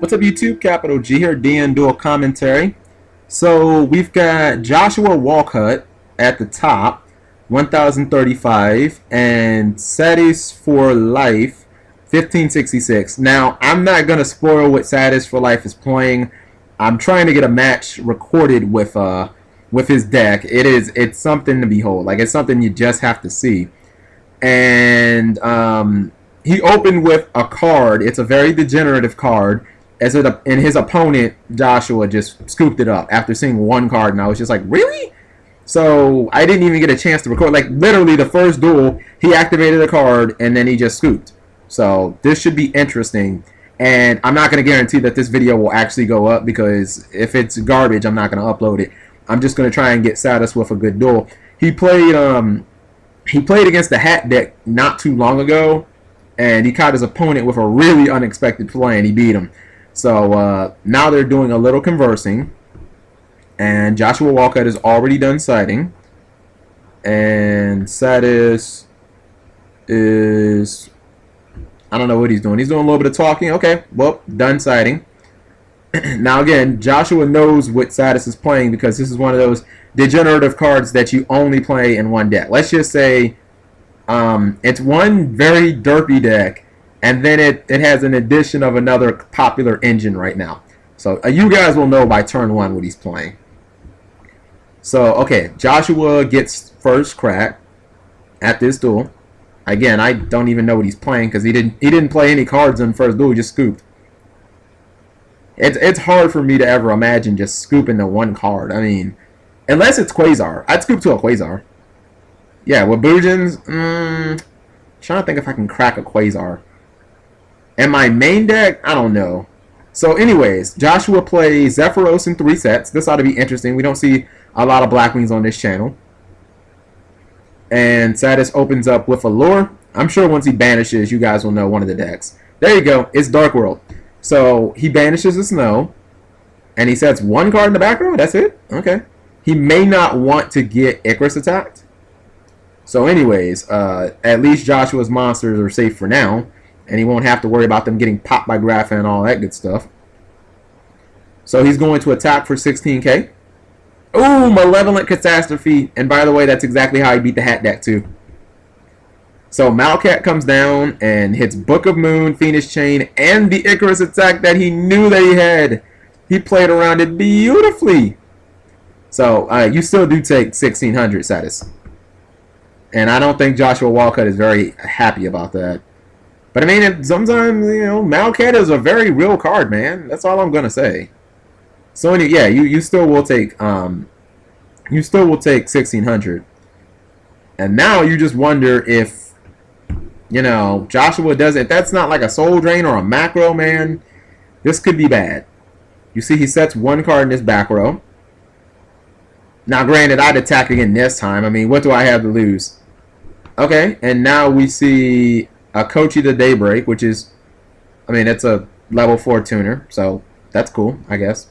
What's up, YouTube? Capital G here, DN Dual Commentary. So we've got Joshua Walcott at the top, 1,035, and Sadis for Life, 1,566. Now, I'm not gonna spoil what Sadis for Life is playing. I'm trying to get a match recorded with his deck. It's something to behold. Like, it's something you just have to see. And he opened with a card. It's a very degenerative card. And his opponent, Joshua, just scooped it up after seeing one card, and I was just like, really? So I didn't even get a chance to record. Like, literally the first duel, he activated a card, and then he just scooped. So this should be interesting. And I'm not going to guarantee that this video will actually go up, because if it's garbage, I'm not going to upload it. I'm just going to try and get Sadis with a good duel. He played against the Hat deck not too long ago, and he caught his opponent with a really unexpected play, and he beat him. So now they're doing a little conversing, and Joshua Walcott is already done siding, and Sadis is, I don't know what he's doing. He's doing a little bit of talking. Okay, well, done siding. Now again, Joshua knows what Sadis is playing, because this is one of those degenerative cards that you only play in one deck. Let's just say it's one very derpy deck, and then it has an addition of another popular engine right now. So you guys will know by turn one what he's playing. So, okay, Joshua gets first crack at this duel. Again, I don't even know what he's playing, because he didn't play any cards in the first duel. He just scooped. It's hard for me to ever imagine just scooping the one card. I mean, unless it's Quasar. I'd scoop to a Quasar. Yeah, with Boojins, trying to think if I can crack a Quasar. And my main deck, I don't know. So anyways, Joshua plays Zephyros in 3 sets. This ought to be interesting. We don't see a lot of Blackwings on this channel. And Sadis opens up with Allure. I'm sure once he banishes, you guys will know one of the decks. There you go. It's Dark World. So he banishes the Snow, and he sets one card in the back row. That's it? Okay. He may not want to get Icarus attacked. So anyways, at least Joshua's monsters are safe for now, and he won't have to worry about them getting popped by Grapha and all that good stuff. So he's going to attack for 16k. Ooh, Malevolent Catastrophe. And by the way, that's exactly how he beat the Hat deck too. So Malcat comes down and hits Book of Moon, Phoenix Chain, and the Icarus attack that he knew that he had. He played around it beautifully. So you still do take 1,600, Sadis. And I don't think Joshua Walcott is very happy about that. But I mean, sometimes, you know, Malcat is a very real card, man. That's all I'm gonna say. So yeah, you still will take 1,600. And now you just wonder if, you know, Joshua does it. That's not like a Soul Drain or a macro, man. This could be bad. You see, he sets one card in his back row. Now, granted, I'd attack again this time. I mean, what do I have to lose? Okay, and now we see a Kochi the Daybreak, which is, I mean, it's a level 4 tuner, so that's cool, I guess.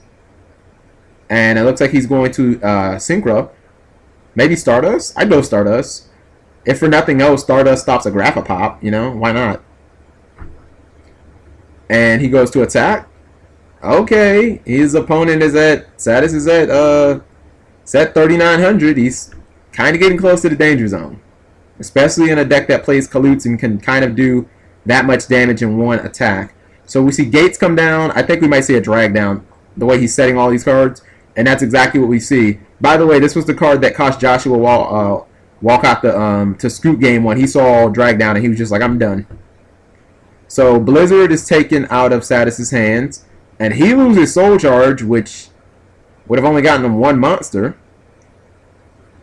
And it looks like he's going to Synchro. Maybe Stardust? I'd go Stardust. If for nothing else, Stardust stops a Grapha Pop, you know, why not? And he goes to attack. Okay, his opponent is at, Sadis is at, set 3,900. He's kind of getting close to the danger zone. Especially in a deck that plays Kalutes and can kind of do that much damage in one attack. So we see Gates come down. I think we might see a drag down the way he's setting all these cards. And that's exactly what we see. By the way, this was the card that cost Joshua Walcott to scoop game 1. He saw drag down and he was just like, I'm done. So Blizzard is taken out of Sadis' hands. And he loses Soul Charge, which would have only gotten him one monster.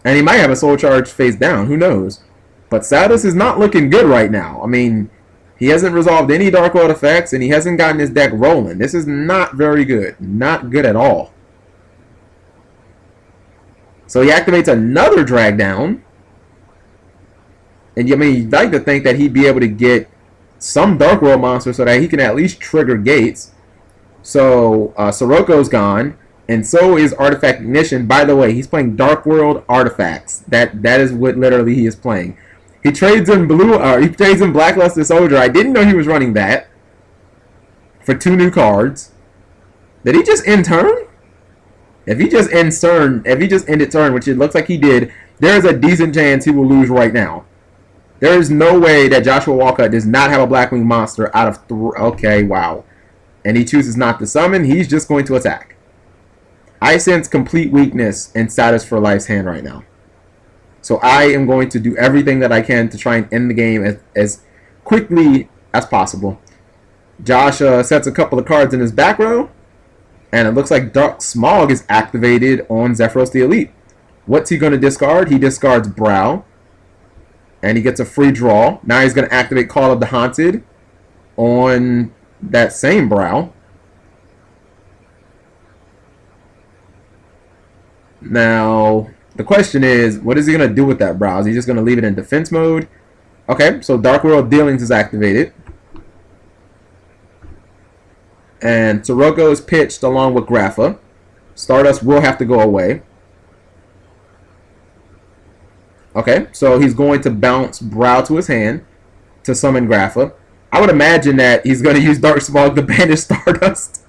And he might have a Soul Charge face down. Who knows? But Sadis is not looking good right now. I mean, he hasn't resolved any Dark World effects, and he hasn't gotten his deck rolling. This is not very good. Not good at all. So he activates another drag down. And I mean, you'd like to think that he'd be able to get some Dark World monster so that he can at least trigger Gates. So Siroko's gone. And so is Artifact Ignition. By the way, he's playing Dark World Artifacts. That is what literally he is playing. He trades in he trades in Blackluster Soldier. I didn't know he was running that for 2 new cards. Did he just end turn? If he just ended turn, which it looks like he did, there's a decent chance he will lose right now. There is no way that Joshua Walcott does not have a Blackwing monster out of 3. Okay, wow. And he chooses not to summon. He's just going to attack. I sense complete weakness in Status for Life's hand right now. So I am going to do everything that I can to try and end the game as quickly as possible. Josh sets a couple of cards in his back row. And it looks like Dark Smog is activated on Zephyros the Elite. What's he going to discard? He discards Brow. And he gets a free draw. Now he's going to activate Call of the Haunted on that same Brow. Now, the question is, what is he going to do with that Brow? Is he just going to leave it in defense mode? Okay, so Dark World Dealings is activated. And Sirocco is pitched along with Grapha. Stardust will have to go away. Okay, so he's going to bounce Brow to his hand to summon Grapha. I would imagine that he's going to use Dark Smog to banish Stardust.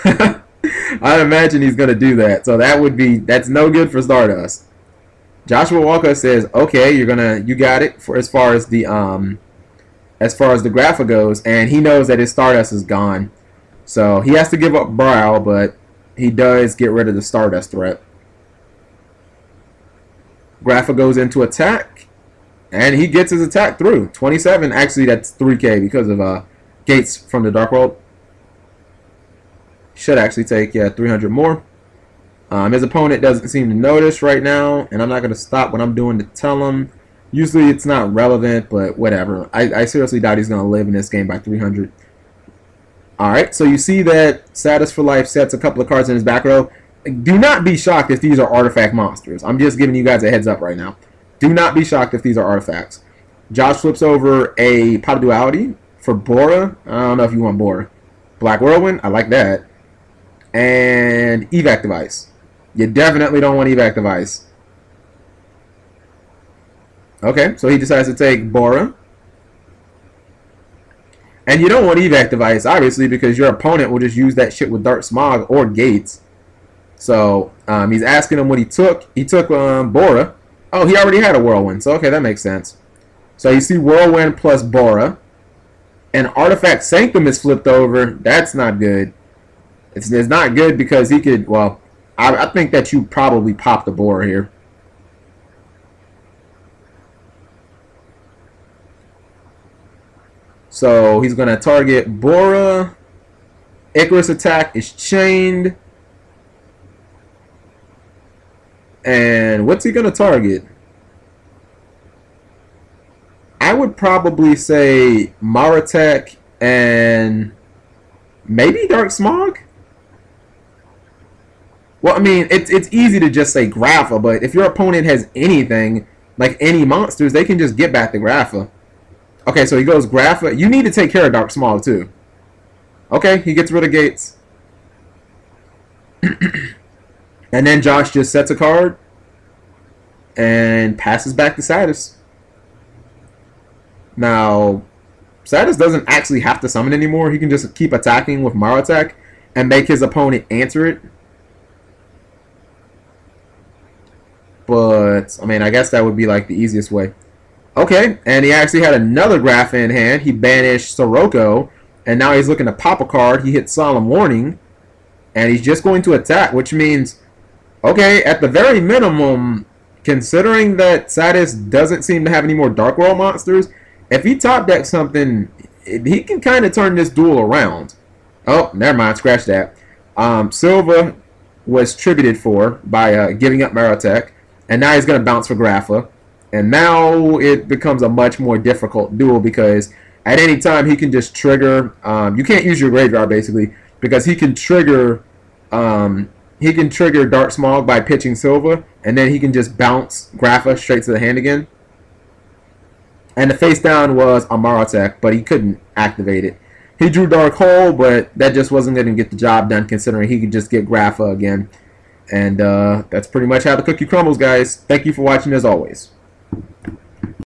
I imagine he's going to do that. So that's no good for Stardust. Joshua Walker says, "Okay, you got it for as far as the Grapha goes," and he knows that his Stardust is gone. So he has to give up Brow, but he does get rid of the Stardust threat. Grapha goes into attack, and he gets his attack through. 27, actually that's 3k because of gates from the Dark World. Should actually take 300 more. His opponent doesn't seem to notice right now, and I'm not going to stop what I'm doing to tell him. Usually it's not relevant, but whatever. I seriously doubt he's going to live in this game by 300. Alright, so you see that Status for Life sets a couple of cards in his back row. Do not be shocked if these are artifact monsters. I'm just giving you guys a heads up right now. Do not be shocked if these are artifacts. Josh flips over a Pot of Duality for Bora. I don't know if you want Bora. Black Whirlwind, I like that. And Evac Device. You definitely don't want Evac Device. Okay, so he decides to take Bora. And you don't want Evac Device, obviously, because your opponent will just use that shit with Dark Smog or Gates. So, he's asking him what he took. He took Bora. Oh, he already had a Whirlwind, so okay, that makes sense. So you see Whirlwind plus Bora. And Artifact Sanctum is flipped over. That's not good. It's not good because he could, well, I think that you probably popped the Bora here. So he's going to target Bora. Icarus attack is chained. And what's he going to target? I would probably say Maratech and maybe Dark Smog. Well, I mean, it's easy to just say Grapha, but if your opponent has anything, like any monsters, they can just get back to Grapha. Okay, so he goes Grapha. You need to take care of Dark Smog, too. Okay, he gets rid of Gates. And then Josh just sets a card and passes back to Satis. Now, Satis doesn't actually have to summon anymore. He can just keep attacking with Maratech and make his opponent answer it. But, I mean, I guess that would be like the easiest way. Okay, and he actually had another Grapha in hand. He banished Sirocco, and now he's looking to pop a card. He hits Solemn Warning, and he's just going to attack, which means, okay, at the very minimum, considering that Satis doesn't seem to have any more Dark World monsters, if he top decks something, he can kind of turn this duel around. Oh, never mind, scratch that. Silva was tributed for by giving up Maratech, and now he's going to bounce for Grapha. And now it becomes a much more difficult duel because at any time he can just trigger. You can't use your graveyard basically because he can trigger. He can trigger Dark Smog by pitching Silva, and then he can just bounce Grapha straight to the hand again. And the face down was Amaratech, but he couldn't activate it. He drew Dark Hole, but that just wasn't going to get the job done considering he could just get Grapha again. And that's pretty much how the cookie crumbles, guys. Thank you for watching as always.